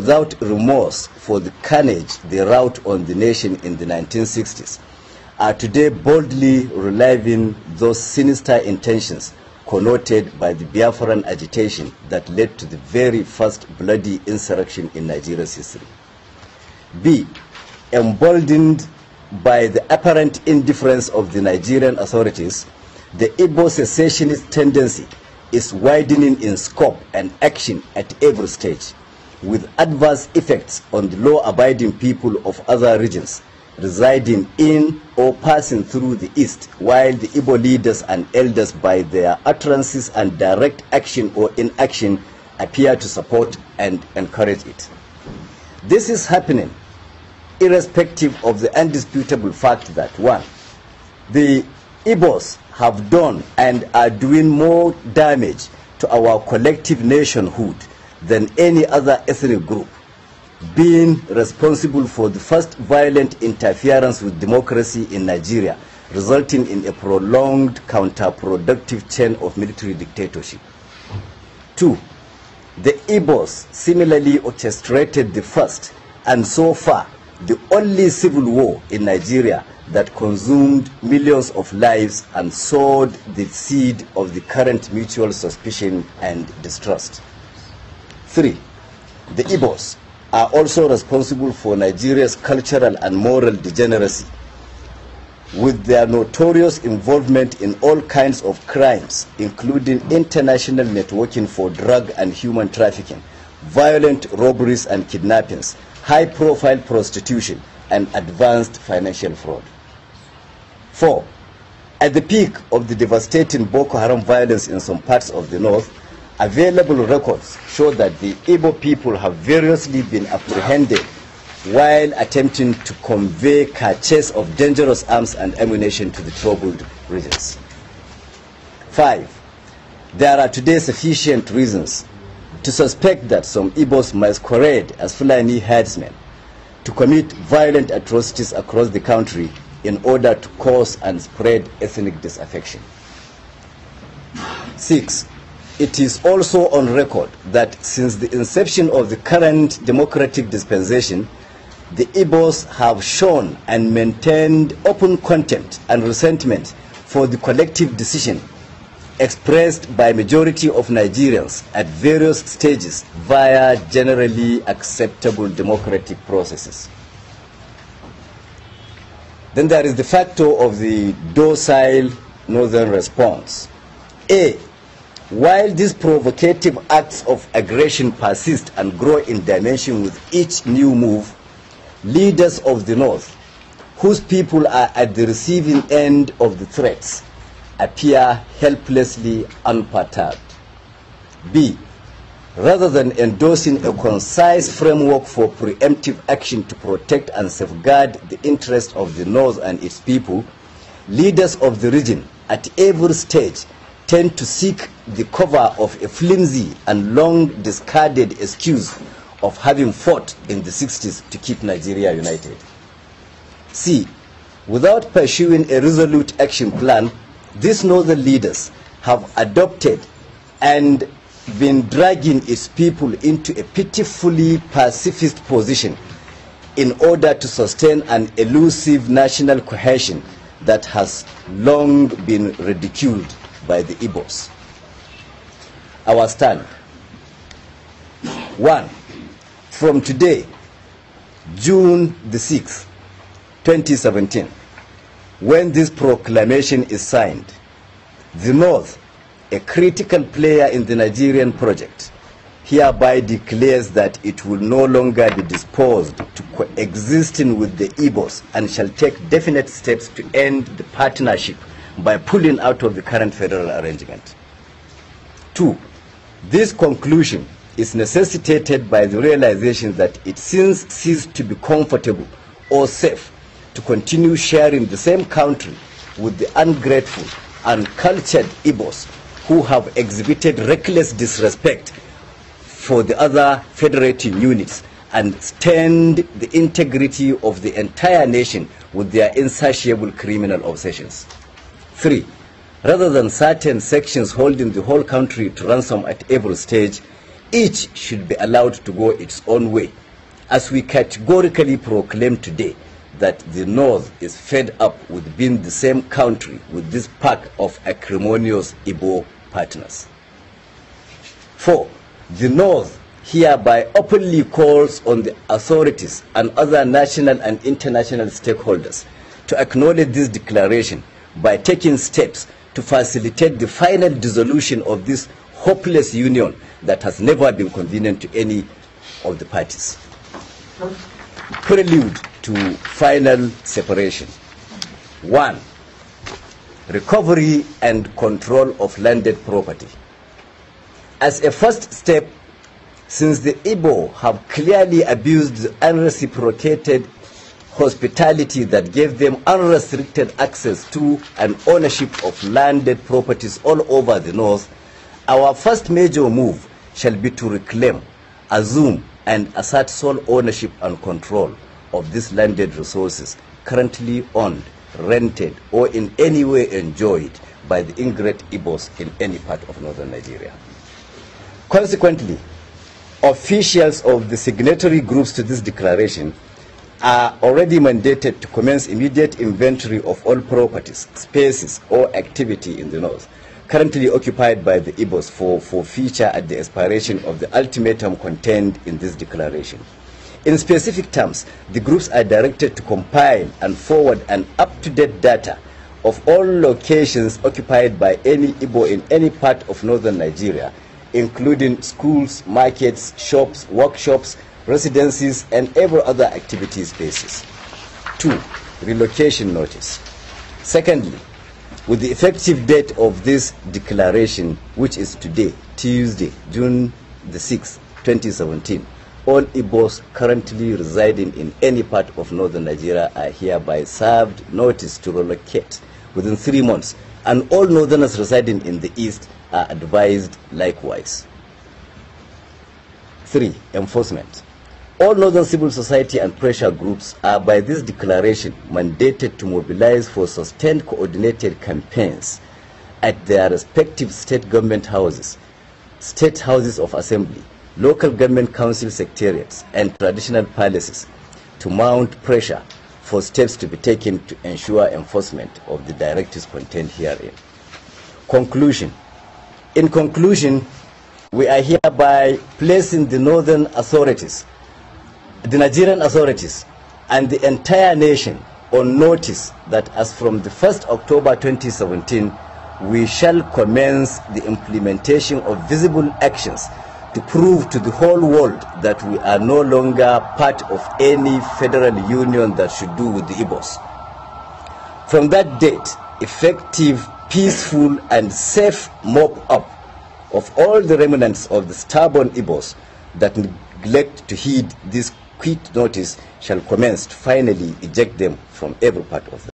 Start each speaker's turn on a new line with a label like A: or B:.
A: without remorse for the carnage they wrought on the nation in the 1960s, are today boldly reliving those sinister intentions connoted by the Biafran agitation that led to the very first bloody insurrection in Nigeria's history. B. Emboldened by the apparent indifference of the Nigerian authorities, the Igbo secessionist tendency is widening in scope and action at every stage, with adverse effects on the law-abiding people of other regions residing in or passing through the East, while the Igbo leaders and elders, by their utterances and direct action or inaction, appear to support and encourage it. This is happening irrespective of the undisputable fact that, one, the Igbos have done and are doing more damage to our collective nationhood than any other ethnic group, being responsible for the first violent interference with democracy in Nigeria, resulting in a prolonged counterproductive chain of military dictatorship. Two, the Igbos similarly orchestrated the first and so far the only civil war in Nigeria that consumed millions of lives and sowed the seed of the current mutual suspicion and distrust. Three, the Igbos are also responsible for Nigeria's cultural and moral degeneracy, with their notorious involvement in all kinds of crimes, including international networking for drug and human trafficking, violent robberies and kidnappings, high-profile prostitution, and advanced financial fraud. 4. At the peak of the devastating Boko Haram violence in some parts of the north, available records show that the Igbo people have variously been apprehended while attempting to convey caches of dangerous arms and ammunition to the troubled regions. 5. There are today sufficient reasons to suspect that some Igbos masquerade as Fulani herdsmen to commit violent atrocities across the country in order to cause and spread ethnic disaffection. 6. It is also on record that since the inception of the current democratic dispensation, the Igbos have shown and maintained open contempt and resentment for the collective decision expressed by majority of Nigerians at various stages via generally acceptable democratic processes. Then there is the factor of the docile northern response. A. While these provocative acts of aggression persist and grow in dimension with each new move, leaders of the North, whose people are at the receiving end of the threats, appear helplessly unperturbed. B. Rather than endorsing a concise framework for preemptive action to protect and safeguard the interests of the North and its people, leaders of the region at every stage tend to seek the cover of a flimsy and long discarded excuse of having fought in the 60s to keep Nigeria united. C. Without pursuing a resolute action plan, these northern leaders have adopted and been dragging its people into a pitifully pacifist position in order to sustain an elusive national cohesion that has long been ridiculed by the Igbos. Our stand. 1. From today, June the 6th, 2017, when this proclamation is signed, the North, a critical player in the Nigerian project, hereby declares that it will no longer be disposed to coexisting with the Igbos and shall take definite steps to end the partnership by pulling out of the current federal arrangement. 2. This conclusion is necessitated by the realization that it since ceased to be comfortable or safe to continue sharing the same country with the ungrateful and cultured Igbos who have exhibited reckless disrespect for the other federating units and stained the integrity of the entire nation with their insatiable criminal obsessions. 3. Rather than certain sections holding the whole country to ransom at every stage, each should be allowed to go its own way, as we categorically proclaim today that the North is fed up with being the same country with this pack of acrimonious Igbo partners. 4. The North hereby openly calls on the authorities and other national and international stakeholders to acknowledge this declaration by taking steps to facilitate the final dissolution of this hopeless union that has never been convenient to any of the parties. Prelude to final separation. 1. Recovery and control of landed property. As a first step, since the Igbo have clearly abused the unreciprocated hospitality that gave them unrestricted access to and ownership of landed properties all over the North, our first major move shall be to reclaim, assume, and assert sole ownership and control of these landed resources currently owned, rented, or in any way enjoyed by the ingrate Igbos in any part of northern Nigeria. Consequently, officials of the signatory groups to this declaration are already mandated to commence immediate inventory of all properties, spaces, or activity in the North currently occupied by the Igbos for forfeiture at the expiration of the ultimatum contained in this declaration. In specific terms, the groups are directed to compile and forward an up-to-date data of all locations occupied by any Igbo in any part of northern Nigeria, including schools, markets, shops, workshops, residencies, and every other activity spaces. 2. Relocation notice. Secondly, with the effective date of this declaration, which is today, Tuesday, June the 6th, 2017, all Igbos currently residing in any part of northern Nigeria are hereby served notice to relocate within 3 months, and all northerners residing in the east are advised likewise. 3. Enforcement. All northern civil society and pressure groups are by this declaration mandated to mobilize for sustained coordinated campaigns at their respective state government houses, state houses of assembly, local government council secretariats, and traditional palaces to mount pressure for steps to be taken to ensure enforcement of the directives contained herein. Conclusion. In conclusion, we are hereby placing the northern authorities, the Nigerian authorities, and the entire nation on notice that as from the 1st October 2017, we shall commence the implementation of visible actions to prove to the whole world that we are no longer part of any federal union that should do with the Igbos. From that date, effective, peaceful, and safe mop-up of all the remnants of the stubborn Igbos that neglect to heed this quick notice shall commence to finally eject them from every part of the